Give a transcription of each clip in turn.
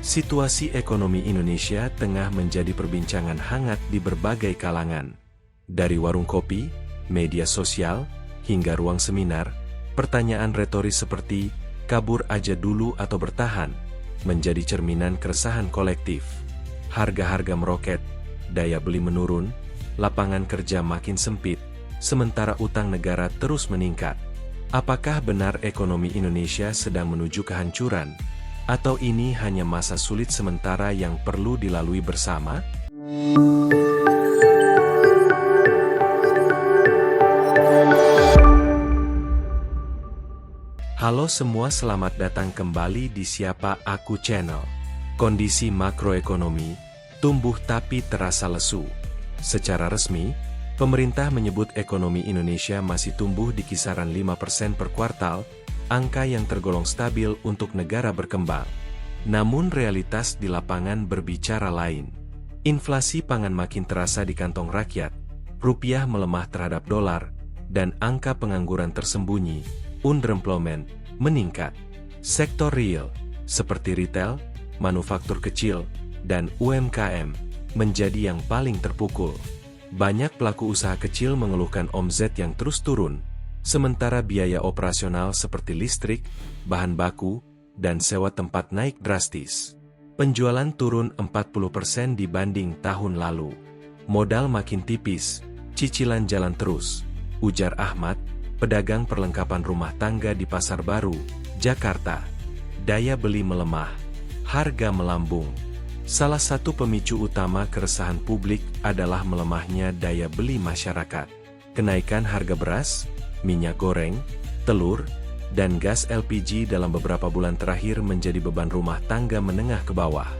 Situasi ekonomi Indonesia tengah menjadi perbincangan hangat di berbagai kalangan. Dari warung kopi, media sosial, hingga ruang seminar, pertanyaan retoris seperti, kabur aja dulu atau bertahan, menjadi cerminan keresahan kolektif. Harga-harga meroket, daya beli menurun, lapangan kerja makin sempit, sementara utang negara terus meningkat. Apakah benar ekonomi Indonesia sedang menuju kehancuran? Atau ini hanya masa sulit sementara yang perlu dilalui bersama? Halo semua, selamat datang kembali di Siapa Aku Channel. Kondisi makroekonomi tumbuh tapi terasa lesu. Secara resmi, pemerintah menyebut ekonomi Indonesia masih tumbuh di kisaran 5% per kuartal, angka yang tergolong stabil untuk negara berkembang. Namun realitas di lapangan berbicara lain. Inflasi pangan makin terasa di kantong rakyat, rupiah melemah terhadap dolar, dan angka pengangguran tersembunyi, unemployment, meningkat. Sektor real, seperti retail, manufaktur kecil, dan UMKM, menjadi yang paling terpukul. Banyak pelaku usaha kecil mengeluhkan omzet yang terus turun, sementara biaya operasional seperti listrik, bahan baku, dan sewa tempat naik drastis. Penjualan turun 40% dibanding tahun lalu. Modal makin tipis, cicilan jalan terus, ujar Ahmad, pedagang perlengkapan rumah tangga di Pasar Baru, Jakarta. Daya beli melemah, harga melambung. Salah satu pemicu utama keresahan publik adalah melemahnya daya beli masyarakat. Kenaikan harga beras, minyak goreng, telur, dan gas LPG dalam beberapa bulan terakhir menjadi beban rumah tangga menengah ke bawah.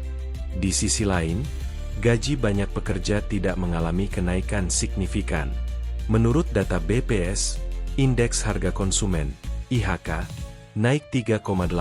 Di sisi lain, gaji banyak pekerja tidak mengalami kenaikan signifikan. Menurut data BPS, Indeks Harga Konsumen, IHK, naik 3,8%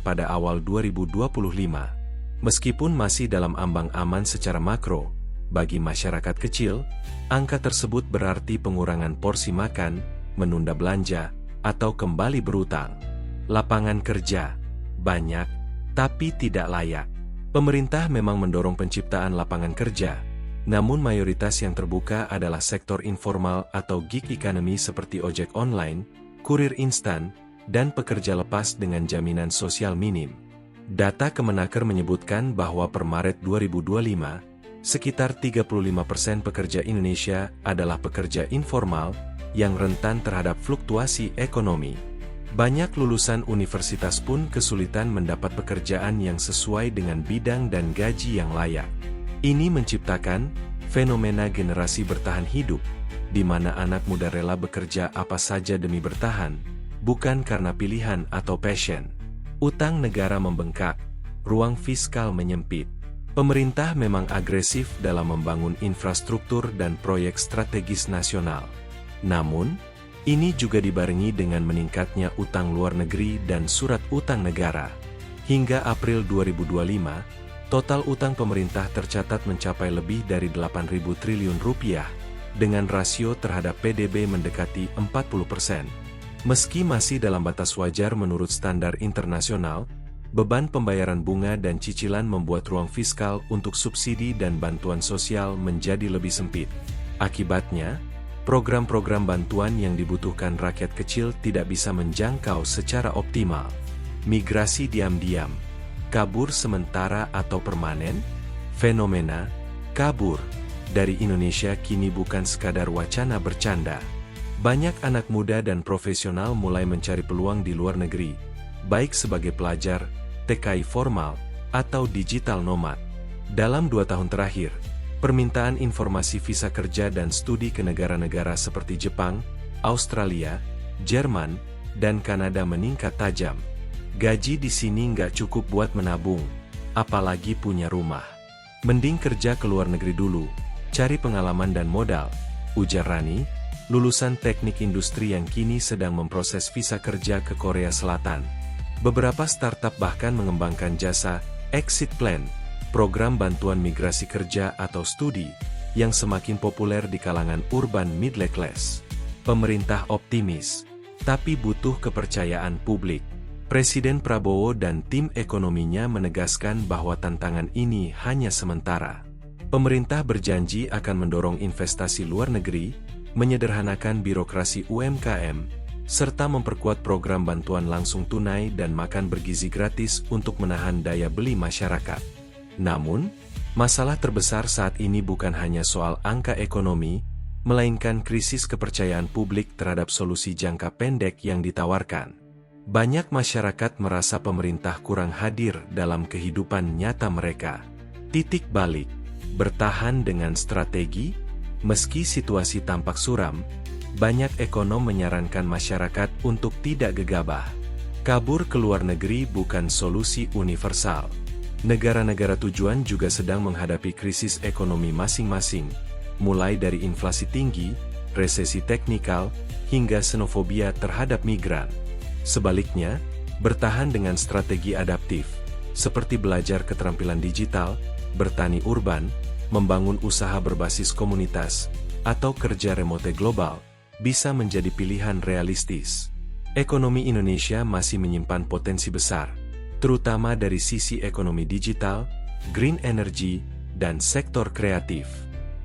pada awal 2025. Meskipun masih dalam ambang aman secara makro, bagi masyarakat kecil, angka tersebut berarti pengurangan porsi makan, menunda belanja, atau kembali berutang. Lapangan kerja banyak, tapi tidak layak. Pemerintah memang mendorong penciptaan lapangan kerja, namun mayoritas yang terbuka adalah sektor informal atau gig economy seperti ojek online, kurir instan, dan pekerja lepas dengan jaminan sosial minim. Data Kemenaker menyebutkan bahwa per Maret 2025, sekitar 35% pekerja Indonesia adalah pekerja informal yang rentan terhadap fluktuasi ekonomi. Banyak lulusan universitas pun kesulitan mendapat pekerjaan yang sesuai dengan bidang dan gaji yang layak. Ini menciptakan fenomena generasi bertahan hidup, di mana anak muda rela bekerja apa saja demi bertahan, bukan karena pilihan atau passion. Utang negara membengkak, ruang fiskal menyempit. Pemerintah memang agresif dalam membangun infrastruktur dan proyek strategis nasional. Namun, ini juga dibarengi dengan meningkatnya utang luar negeri dan surat utang negara. Hingga April 2025, total utang pemerintah tercatat mencapai lebih dari 8.000 triliun rupiah, dengan rasio terhadap PDB mendekati 40%. Meski masih dalam batas wajar menurut standar internasional, beban pembayaran bunga dan cicilan membuat ruang fiskal untuk subsidi dan bantuan sosial menjadi lebih sempit. Akibatnya, program-program bantuan yang dibutuhkan rakyat kecil tidak bisa menjangkau secara optimal. Migrasi diam-diam, kabur sementara atau permanen? Fenomena kabur dari Indonesia kini bukan sekadar wacana bercanda. Banyak anak muda dan profesional mulai mencari peluang di luar negeri, baik sebagai pelajar, TKI formal, atau digital nomad. Dalam 2 tahun terakhir, permintaan informasi visa kerja dan studi ke negara-negara seperti Jepang, Australia, Jerman, dan Kanada meningkat tajam. Gaji di sini nggak cukup buat menabung, apalagi punya rumah. Mending kerja ke luar negeri dulu, cari pengalaman dan modal, ujar Rani, lulusan teknik industri yang kini sedang memproses visa kerja ke Korea Selatan. Beberapa startup bahkan mengembangkan jasa Exit Plan, program bantuan migrasi kerja atau studi, yang semakin populer di kalangan urban middle class. Pemerintah optimis, tapi butuh kepercayaan publik. Presiden Prabowo dan tim ekonominya menegaskan bahwa tantangan ini hanya sementara. Pemerintah berjanji akan mendorong investasi luar negeri, menyederhanakan birokrasi UMKM, serta memperkuat program bantuan langsung tunai dan makan bergizi gratis untuk menahan daya beli masyarakat. Namun, masalah terbesar saat ini bukan hanya soal angka ekonomi, melainkan krisis kepercayaan publik terhadap solusi jangka pendek yang ditawarkan. Banyak masyarakat merasa pemerintah kurang hadir dalam kehidupan nyata mereka. Titik balik, bertahan dengan strategi, meski situasi tampak suram, banyak ekonom menyarankan masyarakat untuk tidak gegabah. Kabur ke luar negeri bukan solusi universal. Negara-negara tujuan juga sedang menghadapi krisis ekonomi masing-masing, mulai dari inflasi tinggi, resesi teknikal, hingga xenofobia terhadap migran. Sebaliknya, bertahan dengan strategi adaptif, seperti belajar keterampilan digital, bertani urban, membangun usaha berbasis komunitas, atau kerja remote global, bisa menjadi pilihan realistis. Ekonomi Indonesia masih menyimpan potensi besar, terutama dari sisi ekonomi digital, green energy, dan sektor kreatif.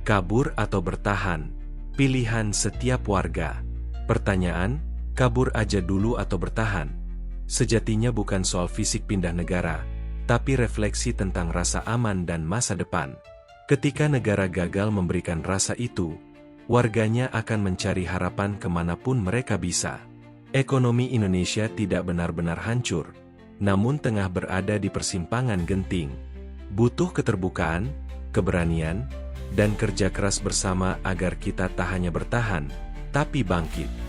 Kabur atau bertahan, pilihan setiap warga. Pertanyaan, kabur aja dulu atau bertahan? Sejatinya bukan soal fisik pindah negara, tapi refleksi tentang rasa aman dan masa depan. Ketika negara gagal memberikan rasa itu, warganya akan mencari harapan kemanapun mereka bisa. Ekonomi Indonesia tidak benar-benar hancur, namun tengah berada di persimpangan genting. Butuh keterbukaan, keberanian, dan kerja keras bersama agar kita tak hanya bertahan, tapi bangkit.